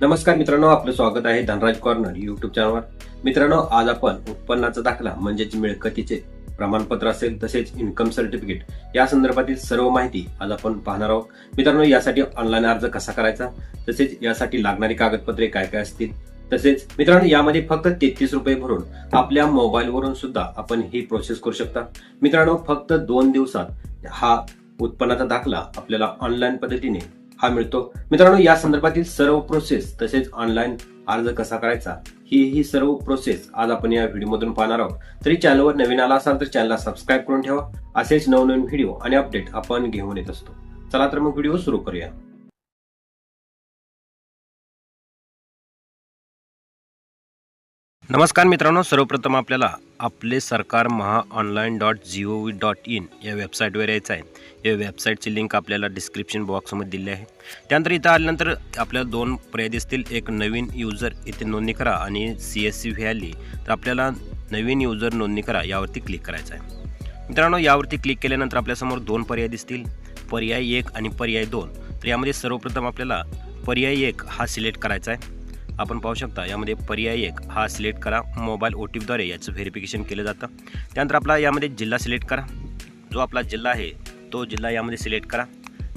नमस्कार मित्रांनो, आपलं स्वागत आहे धनराज कॉर्नर यूट्यूब चॅनलवर. मित्रांनो, आज आपण उत्पन्नाचा दाखला म्हणजेच मिळकतीचे प्रमाणपत्र असेल तसेच इन्कम सर्टिफिकेट या संदर्भातील सर्व माहिती आज आपण पाहणार आहोत. मित्रांनो, यासाठी ऑनलाईन अर्ज कसा करायचा, तसेच यासाठी लागणारी कागदपत्रे काय काय असतील, तसेच मित्रांनो यामध्ये फक्त 33 रुपये भरून आपल्या मोबाईलवरून सुद्धा आपण ही प्रोसेस करू शकता. मित्रांनो, फक्त 2 दिवसात हा उत्पन्नाचा दाखला आपल्याला ऑनलाईन पद्धतीने मिळतो. मित्रांनो, या संदर्भातील सर्व प्रोसेस तसेच ऑनलाईन अर्ज कसा करायचा ही सर्व प्रोसेस आज आपण या व्हिडिओमधून पाहणार आहोत. तरी चॅनलवर नवीन आला असाल तर चॅनलला सबस्क्राईब करून ठेवा. असेच नवनवीन व्हिडिओ आणि अपडेट आपण घेऊन येत असतो. चला तर मग व्हिडिओ सुरू करूया. नमस्कार मित्रांनो, सर्वप्रथम आपल्याला आपले सरकार महा online.gov.in या वेबसाईटवर यायचं आहे. या वेबसाईटची लिंक आपल्याला डिस्क्रिप्शन बॉक्समध्ये दिली आहे. त्यानंतर इथं आल्यानंतर आपल्याला 2 पर्याय दिसतील. एक नवीन युजर इथे नोंदणी करा आणि CSC व्हॅली तर आपल्याला नवीन युजर नोंदणी करा यावरती क्लिक करायचं आहे. मित्रांनो, यावरती क्लिक केल्यानंतर आपल्यासमोर 2 पर्याय दिसतील, पर्याय 1 आणि पर्याय 2. तर यामध्ये सर्वप्रथम आपल्याला पर्याय 1 हा सिलेक्ट करायचा आहे. आपण पाहू शकता यामध्ये पर्याय 1 हा सिलेक्ट करा. मोबाईल OTPद्वारे याचं व्हेरिफिकेशन केलं जातं. त्यानंतर आपला यामध्ये जिल्हा सिलेक्ट करा. जो आपला जिल्हा आहे तो जिल्हा यामध्ये सिलेक्ट करा.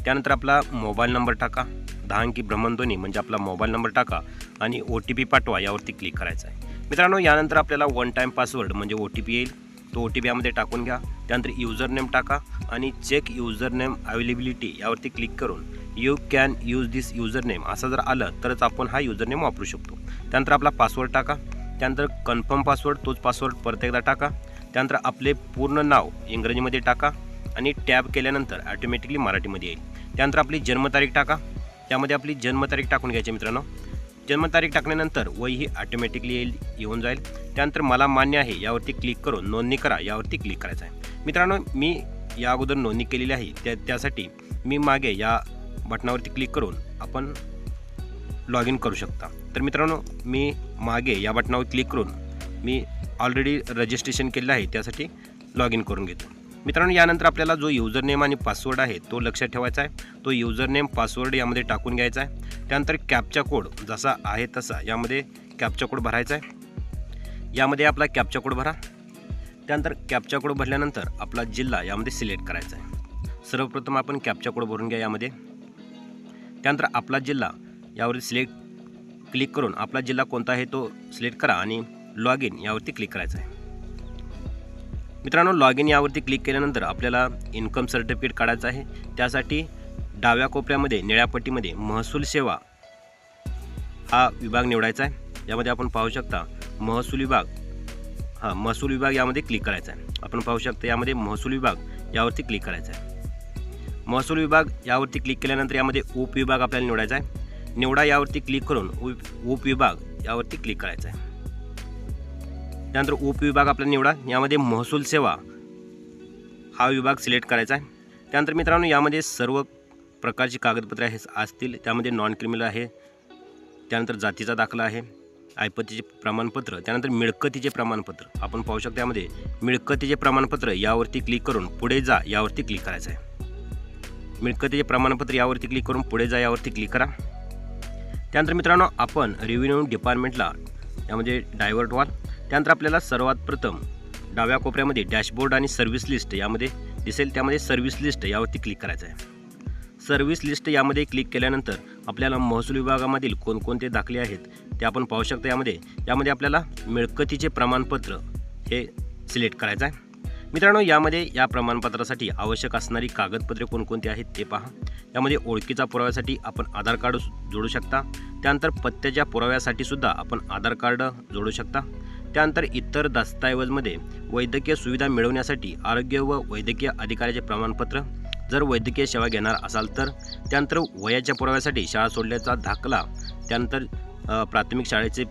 त्यानंतर आपला मोबाईल नंबर टाका. 10 अंकी भ्रमणध्वनी म्हणजे आपला मोबाईल नंबर टाका आणि OTP पाठवा यावरती क्लिक करायचं आहे. मित्रांनो, यानंतर आपल्याला 1 टाईम पासवर्ड म्हणजे OTP येईल. तो OTP यामध्ये टाकून घ्या. त्यानंतर युजर नेम टाका आणि चेक युजर नेम अवेलेबिलिटी यावरती क्लिक करून you can use this user name असं जर आलं तरच आपण हा युजर नेम वापरू शकतो. त्यानंतर आपला पासवर्ड टाका. त्यानंतर कन्फर्म पासवर्ड तोच पासवर्ड परत एकदा टाका. त्यानंतर आपले पूर्ण नाव इंग्रजीमध्ये टाका आणि टॅब केल्यानंतर ऑटोमॅटिकली मराठीमध्ये येईल. त्यानंतर आपली जन्मतारीख टाका. त्यामध्ये आपली जन्मतारीख टाकून घ्यायची मित्रांनो. जन्मतारीख टाकल्यानंतर वय ही ऑटोमॅटिकली येऊन जाईल. त्यानंतर मला मान्य आहे यावरती क्लिक करून नोंदणी करा यावरती क्लिक करायचं आहे. मित्रांनो, मी या अगोदर नोंदणी केलेली आहे त्यासाठी मी मागे या बटनावरती क्लिक करून आपण लॉग इन करू शकता. तर मित्रांनो, मी मागे या बटनावर क्लिक करून मी ऑलरेडी रजिस्ट्रेशन केलेलं आहे त्यासाठी लॉग इन करून घेतो. मित्रांनो, यानंतर आपल्याला जो युजर नेम आणि पासवर्ड आहे तो लक्षात ठेवायचा आहे. तो युजर नेम पासवर्ड यामध्ये टाकून घ्यायचा आहे. त्यानंतर कॅप्चा कोड जसा आहे तसा यामध्ये कॅप्चा कोड भरायचा आहे. यामध्ये आपला कॅप्चा कोड भरा. त्यानंतर कॅप्चा कोड भरल्यानंतर आपला जिल्हा यामध्ये सिलेक्ट करायचा आहे. सर्वप्रथम आपण कॅप्चा कोड भरून घ्या यामध्ये. त्यानंतर आपला जिल्हा यावर क्लिक करून आपला जिल्हा कोणता आहे तो सिलेक्ट करा आणि लॉग इन यावरती क्लिक करायचं आहे. मित्रांनो, लॉग इन यावरती क्लिक केल्यानंतर आपल्याला इन्कम सर्टिफिकेट काढायचं आहे. त्यासाठी डाव्या कोपऱ्यामध्ये निळ्या पट्टीमध्ये महसूल सेवा हा विभाग निवडायचा आहे. यामध्ये आपण पाहू शकता महसूल विभाग यामध्ये क्लिक करायचा आहे. आपण पाहू शकता यामध्ये महसूल विभाग यावरती क्लिक करायचा आहे. महसूल विभाग यावरती क्लिक केल्यानंतर यामध्ये उपविभाग आपल्याला निवडायचा आहे. निवडा यावरती क्लिक करून उपविभाग यावरती क्लिक करायचा आहे. त्यानंतर उपविभाग आपल्याला निवडा. यामध्ये महसूल सेवा हा विभाग सिलेक्ट करायचा आहे. त्यानंतर मित्रांनो, यामध्ये सर्व प्रकारची कागदपत्रे असतील. त्यामध्ये नॉन क्रिमिनल आहे. त्यानंतर जातीचा दाखला आहे, ऐपतीचे प्रमाणपत्र, त्यानंतर मिळकतीचे प्रमाणपत्र. आपण पाहू शकता यामध्ये मिळकतीचे प्रमाणपत्र यावरती क्लिक करून पुढे जा यावरती क्लिक करायचं आहे. मिळकतीचे प्रमाणपत्र यावरती क्लिक करून पुढे जा यावरती क्लिक करा. त्यानंतर मित्रांनो, आपण रेव्हेन्यू डिपार्टमेंटला यामध्ये डायव्हर्ट व्हाल. त्यानंतर आपल्याला सर्वात प्रथम डाव्या कोपऱ्यामध्ये डॅशबोर्ड आणि सर्व्हिस लिस्ट यामध्ये दिसेल. त्यामध्ये सर्व्हिस लिस्ट यावरती क्लिक करायचं आहे. सर्व्हिस लिस्ट यामध्ये क्लिक केल्यानंतर आपल्याला महसूल विभागामधील कोणकोणते दाखले आहेत ते आपण पाहू शकता. यामध्ये आपल्याला मिळकतीचे प्रमाणपत्र हे सिलेक्ट करायचं आहे. मित्रांनो, यामध्ये या प्रमाणपत्रासाठी आवश्यक असणारी कागदपत्रे कोणकोणती आहेत ते पहा. यामध्ये ओळखीचा पुराव्यासाठी आपण आधार कार्ड जोडू शकता. त्यानंतर पत्त्याच्या पुराव्यासाठी सुद्धा आपण आधार कार्ड जोडू शकता. त्यानंतर इतर दस्तऐवजमध्ये वैद्यकीय सुविधा मिळवण्यासाठी आरोग्य व वैद्यकीय अधिकाऱ्याचे प्रमाणपत्र जर वैद्यकीय सेवा घेणार असाल तर. त्यानंतर वयाच्या पुराव्यासाठी शाळा सोडल्याचा दाखला, त्यानंतर प्राथमिक शाळेचे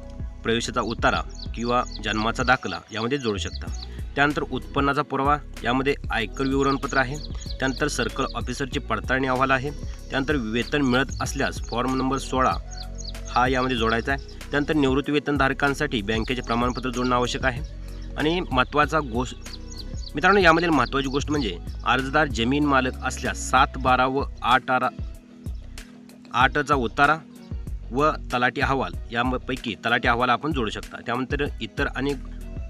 प्रवेशाचा उतारा किंवा जन्माचा दाखला यामध्ये जोडू शकता. त्यानंतर उत्पन्नाचा पुरावा यामध्ये आयकर विवरणपत्र आहे. त्यानंतर सर्कल ऑफिसरची पडताळणी अहवाल आहे. त्यानंतर वेतन मिळत असल्यास फॉर्म नंबर 16 हा यामध्ये जोडायचा आहे. त्यानंतर निवृत्ती वेतनधारकांसाठी बँकेचे प्रमाणपत्र जोडणं आवश्यक आहे. आणि मित्रांनो, यामधील महत्त्वाची गोष्ट म्हणजे अर्जदार जमीन मालक असल्यास 7/12 व 8/8चा उतारा व तलाठी अहवाल यापैकी तलाठी अहवाल आपण जोडू शकता। त्यानंतर इतर आणि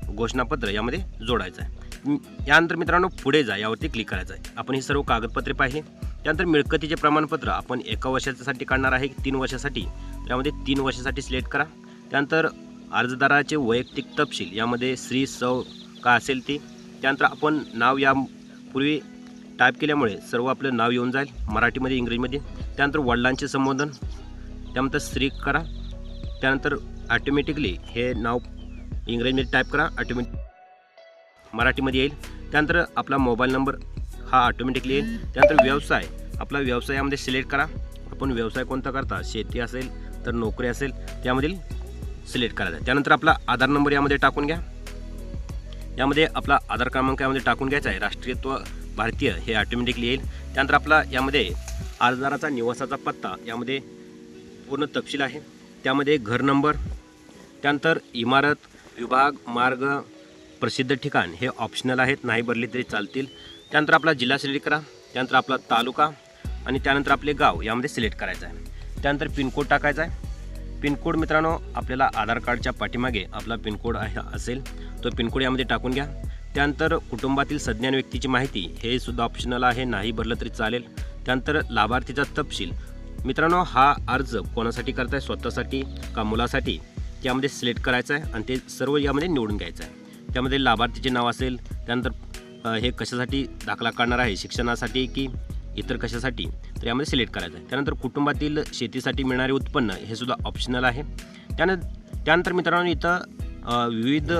घोषणापत्र यामध्ये जोडायचं आहे। यानंतर मित्रांनो पुढे जा यावरती क्लिक करायचं आहे। आपण ही सर्व कागदपत्रे पाहिली। त्यानंतर मिळकतीचे प्रमाणपत्र आपण 1 वर्षासाठी काढणार आहे 3 वर्षासाठी, त्यामध्ये 3 वर्षासाठी सिलेक्ट करा। त्यानंतर अर्जदाराचे वैयक्तिक तपशील यामध्ये श्री सौ का असेल ते, त्यानंतर आपण नाव यापूर्वी टाईप केल्यामुळे सर्व आपलं नाव येऊन जाईल मराठीमध्ये इंग्रजीमध्ये। त्यानंतर वडिलांचे संबोधन, त्यानंतर श्री करा, त्यानंतर ऑटोमॅटिकली हे नाव इंग्रजीमध्ये टाईप करा, ऑटोमॅटिक मराठीमध्ये येईल। त्यानंतर आपला मोबाईल नंबर हा ऑटोमॅटिकली येईल। त्यानंतर व्यवसाय, आपला व्यवसायामध्ये सिलेक्ट करा, आपण व्यवसाय कोणता करता, शेती असेल तर नोकरी असेल त्यामधील सिलेक्ट करायचा। त्यानंतर आपला आधार नंबर यामध्ये टाकून घ्या, यामध्ये आपला आधार क्रमांक यामध्ये टाकून घ्यायचा आहे, राष्ट्रीयत्व भारतीय हे ऑटोमॅटिकली येईल। त्यानंतर आपला यामध्ये अर्जदाराचा निवासाचा पत्ता यामध्ये पूर्ण तपशील आहे, त्यामध्ये घर नंबर, त्यानंतर इमारत, विभाग, मार्ग, प्रसिद्ध ठिकाण हे ऑप्शनल आहेत, नाही भरले तरी चालतील। त्यानंतर आपला जिल्हा सिलेक्ट करा, त्यानंतर आपला तालुका आणि त्यानंतर आपले गाव यामध्ये सिलेक्ट करायचं आहे। त्यानंतर पिनकोड टाकायचा आहे। पिनकोड मित्रांनो आपल्याला आधार कार्डच्या पाठीमागे आपला पिनकोड आहे असेल तो पिनकोड यामध्ये टाकून घ्या। त्यानंतर कुटुंबातील सज्ञान व्यक्तीची माहिती हे सुद्धा ऑप्शनल आहे, नाही भरलं तरी चालेल। त्यानंतर लाभार्थीचा तपशील, मित्रांनो हा अर्ज कोणासाठी करताय, स्वतःसाठी का मुलासाठी, त्यामध्ये सिलेक्ट करायचं आहे आणि ते सर्व यामध्ये निवडून घ्यायचं आहे। त्यामध्ये लाभार्थीचे नाव असेल, त्यानंतर हे कशासाठी दाखला काढणार आहे, शिक्षणासाठी की इतर कशासाठी, तर यामध्ये सिलेक्ट करायचं आहे। त्यानंतर कुटुंबातील शेतीसाठी मिळणारे उत्पन्न हे सुद्धा ऑप्शनल आहे। त्यानंतर मित्रांनो इथं विविध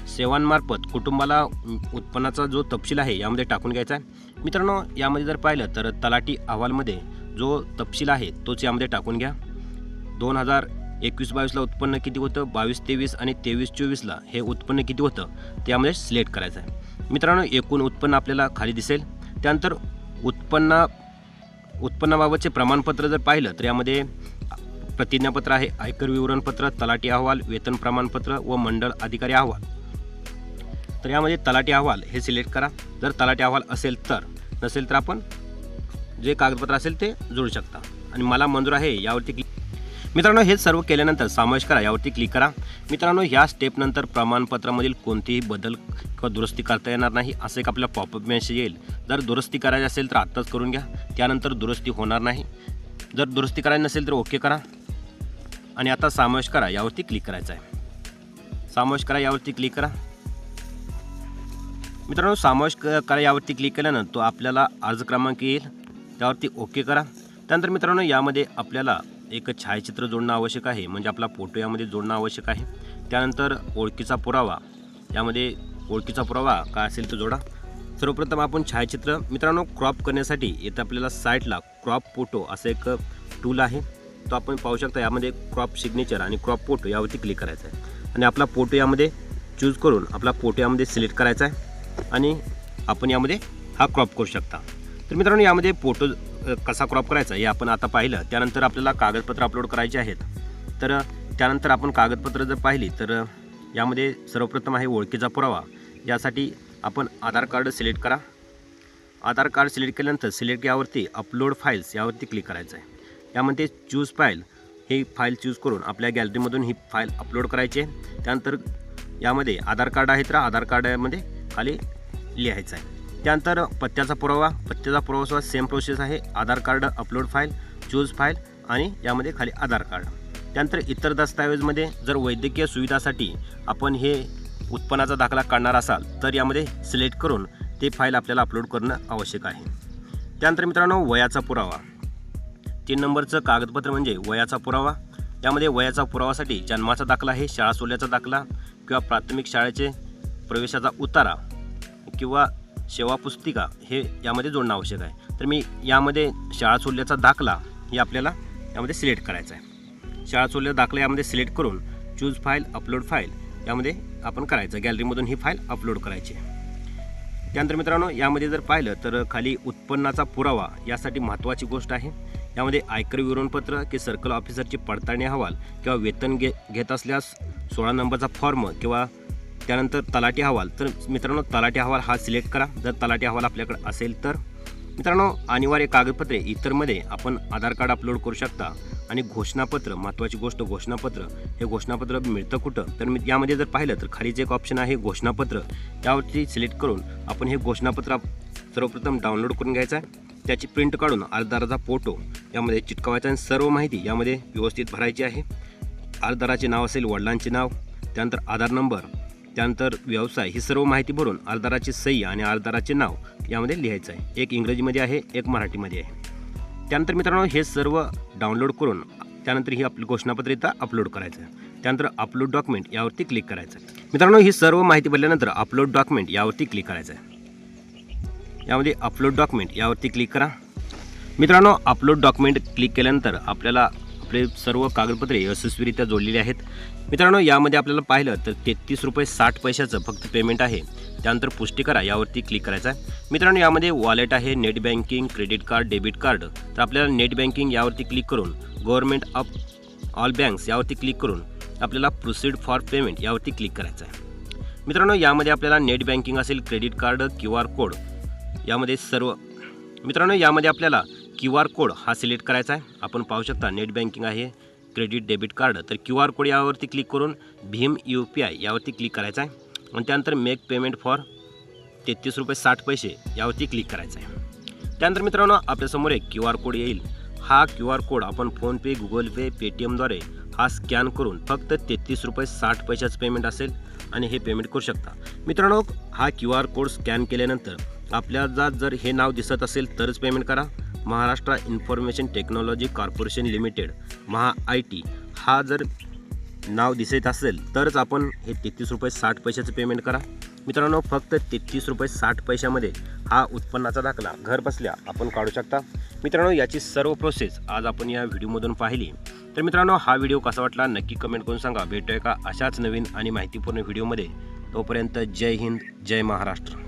सेवांमार्फत कुटुंबाला उत्पन्नाचा जो तपशील आहे यामध्ये टाकून घ्यायचा आहे। मित्रांनो यामध्ये जर पाहिलं तर तलाठी अहवालमध्ये जो तपशील आहे तोच यामध्ये टाकून घ्या। 2021-22ला उत्पन्न किती होतं, 22-23 आणि 23-24ला हे उत्पन्न किती होतं ते यामध्ये सिलेक्ट करायचं आहे। मित्रांनो एकूण उत्पन्न आपल्याला खाली दिसेल। त्यानंतर उत्पन्नाबाबतचे प्रमाणपत्र जर पाहिलं तर यामध्ये प्रतिज्ञापत्र आहे, आयकर विवरणपत्र, तलाठी अहवाल, वेतन प्रमाणपत्र व मंडळ अधिकारी अहवाल। तर यामध्ये तलाठी अहवाल हे सिलेक्ट करा, जर तलाठी अहवाल असेल तर, नसेल तर आपण जे कागदपत्र असेल ते जोडू शकता। आणि मला मंजूर आहे यावरती क्लिक। मित्रांनो हे सर्व केल्यानंतर समावेश करा यावरती क्लिक करा। मित्रांनो ह्या स्टेपनंतर प्रमाणपत्रामधील कोणतेही बदल किंवा दुरुस्ती करता येणार नाही असं एक आपला पॉपअप मेसेज येईल। जर दुरुस्ती करायची असेल तर आत्ताच करून घ्या, त्यानंतर दुरुस्ती होणार नाही। जर दुरुस्ती करायची नसेल तर ओके करा आणि आता समावेश करा यावरती क्लिक करायचं आहे। समावेश करा यावरती क्लिक करा। मित्रांनो समावेश करा यावरती क्लिक केल्यानंतर तो आपल्याला अर्ज क्रमांक येईल, त्यावरती ओके करा। त्यानंतर मित्रांनो यामध्ये आपल्याला एक छायाचित्र जोडणं आवश्यक आहे, म्हणजे आपला फोटो यामध्ये जोडणं आवश्यक आहे। त्यानंतर ओळखीचा पुरावा, यामध्ये ओळखीचा पुरावा काय असेल तो जोडा। सर्वप्रथम आपण छायाचित्र, मित्रांनो क्रॉप करण्यासाठी इथं आपल्याला साईडला क्रॉप फोटो असं एक टूल आहे, तो आपण पाहू शकता। यामध्ये क्रॉप सिग्नेचर आणि क्रॉप फोटो यावरती क्लिक करायचं आहे आणि आपला फोटो यामध्ये चूज करून आपला फोटो यामध्ये सिलेक्ट करायचा आहे आणि आपण यामध्ये हा क्रॉप करू शकता। तर मित्रांनो यामध्ये फोटो कसा क्रॉप करायचा हे आपण आता पाहिलं। त्यानंतर आपल्याला कागदपत्र अपलोड करायचे आहेत। तर त्यानंतर आपण कागदपत्र जर पाहिली तर यामध्ये सर्वप्रथम आहे ओळखीचा पुरावा, यासाठी आपण आधार कार्ड सिलेक्ट करा। आधार कार्ड सिलेक्ट केल्यानंतर सिलेक्ट यावरती अपलोड फाईल्स यावरती क्लिक करायचं आहे। यामध्ये चूज फाईल ही फाईल चूज करून आपल्या गॅलरीमधून ही फाईल अपलोड करायची आहे। त्यानंतर यामध्ये आधार कार्ड आहे तर आधार कार्डामध्ये खाली लिहायचं आहे। त्यानंतर पत्त्याचा पुरावा सेम प्रोसेस आहे, Aadhaar card upload file, choose file आणि यामध्ये खाली आधार कार्ड। त्यानंतर इतर दस्तऐवजमध्ये जर वैद्यकीय सुविधासाठी आपण हे उत्पन्नाचा दाखला काढणार असाल तर यामध्ये सिलेक्ट करून ते फाईल आपल्याला अपलोड करणं आवश्यक आहे। त्यानंतर मित्रांनो वयाचा पुरावा, 3 नंबरचं कागदपत्र म्हणजे वयाचा पुरावा। यामध्ये वयाचा पुरावासाठी जन्माचा दाखला आहे, शाळा सोडल्याचा दाखला किंवा प्राथमिक शाळेचे प्रवेशाचा उतारा किंवा सेवा पुस्तिका हे यामध्ये जोडणं आवश्यक आहे। तर मी यामध्ये शाळा सोडल्याचा दाखला हे आपल्याला यामध्ये सिलेक्ट करायचा आहे। शाळा सोडल्याचा दाखला यामध्ये सिलेक्ट करून चूज फाईल, अपलोड फाईल यामध्ये आपण करायचं, गॅलरीमधून ही फाईल अपलोड करायची। त्यानंतर मित्रांनो यामध्ये जर पाहिलं तर खाली उत्पन्नाचा पुरावा यासाठी महत्त्वाची गोष्ट आहे। यामध्ये आयकर विवरणपत्र की सर्कल ऑफिसरची पडताळणी अहवाल किंवा वेतन घेत असल्यास 16 नंबरचा फॉर्म किंवा त्यानंतर तलाठी अहवाल। तर मित्रांनो तलाठी अहवाल हा सिलेक्ट करा जर तलाठी अहवाल आपल्याकडे असेल तर। मित्रांनो अनिवार्य कागदपत्रे इतरमध्ये आपण आधार कार्ड अपलोड करू शकता आणि घोषणापत्र, महत्त्वाची गोष्ट घोषणापत्र, हे घोषणापत्र मिळतं कुठं, तर मी यामध्ये जर पाहिलं तर खालीच एक ऑप्शन आहे घोषणापत्र, त्यावरती सिलेक्ट करून आपण हे घोषणापत्र सर्वप्रथम डाउनलोड करून घ्यायचं आहे. त्याची प्रिंट काढून अर्जदाराचा फोटो यामध्ये चिटकवायचा आणि सर्व माहिती यामध्ये व्यवस्थित भरायची आहे. अर्जदाराचे नाव असेल, वडिलांचे नाव, त्यानंतर आधार नंबर, त्यानंतर व्यवसाय, ही सर्व माहिती भरून अर्जदाराची सही आणि अर्जदाराचे नाव यामध्ये लिहायचं आहे. एक इंग्रजीमध्ये आहे, एक मराठीमध्ये आहे. त्यानंतर मित्रांनो हे सर्व डाउनलोड करून त्यानंतर ही आपली घोषणापत्र इथं अपलोड करायचं आहे. त्यानंतर अपलोड डॉक्युमेंट यावरती क्लिक करायचं आहे. मित्रांनो ही सर्व माहिती भरल्यानंतर अपलोड डॉक्युमेंट यावरती क्लिक करायचं आहे. यामध्ये अपलोड डॉक्युमेंट यावरती क्लिक करा. मित्रांनो अपलोड डॉक्युमेंट क्लिक केल्यानंतर आपल्याला आपले सर्व कागदपत्रे यशस्वीरित्या जोडलेली आहेत. मित्रांनो यामध्ये आपल्याला पाहिलं तर 33 रुपये 60 पैशाचं फक्त पेमेंट आहे. त्यानंतर पुष्टी करा यावरती क्लिक करायचं आहे. मित्रांनो यामध्ये वॉलेट आहे, net banking, credit card, debit card. तर आपल्याला नेट बँकिंग यावरती क्लिक करून गव्हर्नमेंट ऑफ ऑल बँक्स यावरती क्लिक करून आपल्याला प्रोसीड फॉर पेमेंट यावरती क्लिक करायचं आहे. मित्रांनो यामध्ये आपल्याला नेट बँकिंग असेल, क्रेडिट कार्ड, QR कोड यामध्ये सर्व. मित्रांनो यामध्ये आपल्याला QR कोड हा सिलेक्ट करायचा आहे. आपण पाहू शकता नेट बँकिंग आहे, क्रेडिट डेबिट कार्ड, तर QR कोड यावरती क्लिक करून भीम UPI यावरती क्लिक करायचा आहे आणि त्यानंतर मेक पेमेंट फॉर 33 रुपये 60 पैसे यावरती क्लिक करायचं आहे. त्यानंतर मित्रांनो आपल्यासमोर एक QR कोड येईल. हा QR कोड आपण फोनपे, गुगल पे, पेटीएमद्वारे हा स्कॅन करून फक्त 33 रुपये 60 पैशाचं पेमेंट असेल आणि हे पेमेंट करू शकता. मित्रांनो हा QR कोड स्कॅन केल्यानंतर आपल्याला जर हे नाव दिसत असेल तरच पेमेंट करा. Maharashtra information technology corporation limited MHA-IT हा जर नाव दिसत असेल तरच आपण हे 33 रुपये 60 पैशाचं पेमेंट करा. मित्रांनो फक्त 33 रुपये 60 पैशामध्ये हा उत्पन्नाचा दाखला घर बसल्या आपण काढू शकता. मित्रांनो याची सर्व प्रोसेस आज आपण या व्हिडिओमधून पाहिली. तर मित्रांनो हा व्हिडिओ कसा वाटला नक्की कमेंट करून सांगा. भेटूया का अशाच नवीन आणि माहितीपूर्ण व्हिडिओमध्ये. तोपर्यंत जय हिंद, जय महाराष्ट्र.